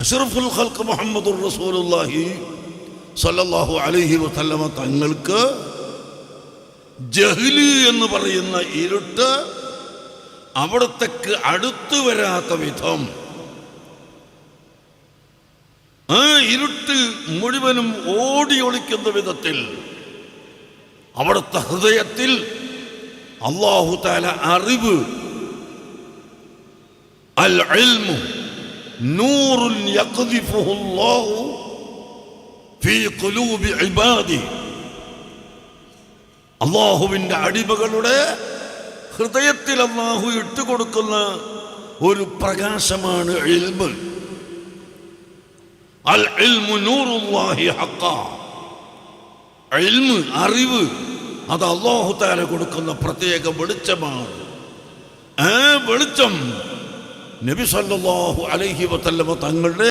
അഷ്റഫുൽ ഖൽഖ് മുഹമ്മദുർ റസൂലുള്ളാഹി സ്വല്ലല്ലാഹു അലൈഹി വസല്ലമ തങ്ങൾക്ക് ജഹ്ലി എന്ന് പറയുന്ന ഇരുട്ട് അവിടത്തേക്ക് അടുത്തു വരാത്ത വിധം ആ ഇരുട്ട് മുഴുവനും ഓടി ഒളിക്കുന്ന വിധത്തിൽ അവിടുത്തെ ഹൃദയത്തിൽ അല്ലാഹു തആല അറിവ്, അൽ ഇൽമു നൂറുൻ യഖ്ദിഫുഹു അല്ലാഹു ഫീ ഖുലൂബി ഇബാദി, അല്ലാഹുവിൻ്റെ അടിമകളുടെ ഹൃദയത്തിൽ അല്ലാഹു ഇട്ടുകൊടുക്കുന്ന ഒരു പ്രകാശമാണ് ഇൽമ്. അൽ ഇൽമു നൂറുല്ലാഹി ഹഖ്ഖാ, ഇൽമ് അറിവ് അത് അല്ലാഹു തആല കൊടുക്കുന്ന പ്രത്യേക വെളിച്ചമാണ്. ആ വെളിച്ചം നബി സല്ലല്ലാഹു അലൈഹി വസല്ലമ തങ്ങളുടെ